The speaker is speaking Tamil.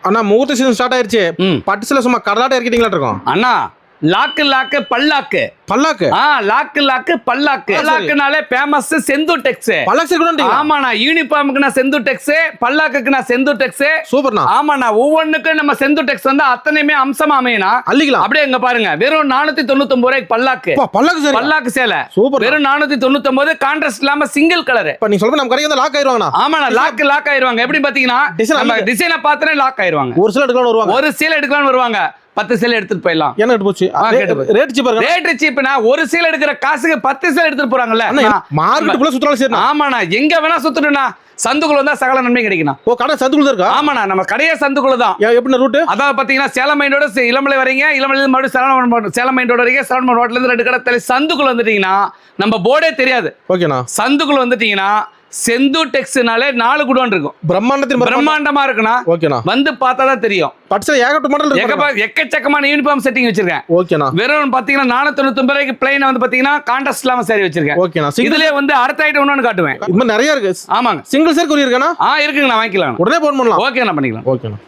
அண்ணா முகூர்த்த சீசன் ஸ்டார்ட் ஆயிருச்சு. பட்டு சேலை சும்மா கடலாட்ட இறக்கிட்டீங்களா இருக்கும் அண்ணா. லாக்கு பல்லாக்கு பல்லாக்கு லாக்கு பல்லாக்குனாலே ஃபேமஸ் செந்தூர் டெக்ஸ். பல்லாக்கு ஆமாண்ணா. யூனிஃபார்முக்கு நான் செந்தூர் டெக்ஸ், பல்லாக்குக்கு நான் செந்தூர் டெக்ஸ். சூப்பர்ண்ணா. ஆமாண்ணா. ஒவ்வொன்றுக்கும் நம்ம செந்தூர் டெக்ஸ் வந்து அத்தனையுமே அம்சமா அமையனா அள்ளிக்கலாம். அப்படியே எங்க பாருங்க, வெறும் 499 ரூபாய்க்கு பல்லாக்கு. பல்லாக்கு சேலை சூப்பர். வெறும் 499. கான்ட்ராஸ்ட் இல்லாம சிங்கிள் கலர். இப்ப நீங்க சொல்ற நம்ம கடைக்கு வந்து லாக் ஆயிருவாங்க. ஆமாண்ணா. லாக் ஆயிருவாங்க. எப்படி பாத்தீங்கன்னா நம்ம டிசைனை பார்த்தனே லாக் ஆயிருவாங்க. ஒரு சேலை எடுக்கலாம்னு வருவாங்க. ஒரு சேலை எடுக்கலாம்னு வருவாங்க. 10 சேலை எடுத்துட்டு போயிடலாம். என்ன எடுத்து போச்சு? ரேட் சீப்பா இருக்கு. ரேட் சீப்னா ஒரு சேலை எடுக்கிற காசுக்கு 10 சேலை எடுத்துட்டு போறாங்கல்ல. மார்க்கெட்டுக்குள்ள சுத்தலாம் சரி. ஆமாண்ணா. எங்க வேணா சுத்தணும்னா சந்துக்குள்ள வந்தா சகல நன்மை கிடைக்கணும். ஓ, கடை சந்துக்குள்ள இருக்கா? ஆமாண்ணா. நம்ம கடையே சந்துக்குள்ள தான். எப்படி ரூட்? அதாவது பாத்தீங்கன்னா சேலம் மைண்டோட இளமலை வரீங்க, இளமலை மறுபடியும் சேலம் மைண்டோட வரீங்க, சேலம் ரோட்ல இருந்து 2 கடை தள்ளி சந்துக்குள்ள வந்துட்டீங்கன்னா நம்ம போர்டே தெரியாது. ஓகேண்ணா. சந்துக்குள்ள வந்துட்டீங்கன்னா செந்தூர் டெக்ஸ்னாலே 4 குடோன் இருக்கும். பிரம்மாண்டமா இருக்குண்ணா. ஓகேண்ணா. வந்து பார்த்தா தான் தெரியும். பட்சல ஏகப்பட்ட மாடல் இருக்கு. எக்கச்சக்கமான யூனிஃபார்ம் செட்டிங் வச்சிருக்கேன். ஓகேண்ணா. வெறும் பாத்தீங்கன்னா 499 ரூபாய்க்கு பிளைன் வந்து பாத்தீங்கன்னா கான்ட்ராஸ்ட் இல்லாம சாரி வச்சிருக்கேன். ஓகேண்ணா. இதுலயே வந்து அடுத்த ஐட்டம் ஒன்னு காட்டுவேன். இன்னும் நிறைய இருக்கு. ஆமாங்க. சிங்கிள் சேர் கொரியர் இருக்கானா? இருக்குங்க, வாங்கிக்கலாம். உடனே போன் பண்ணலாம். ஓகேண்ணா, பண்ணிக்கலாம். ஓகேண்ணா.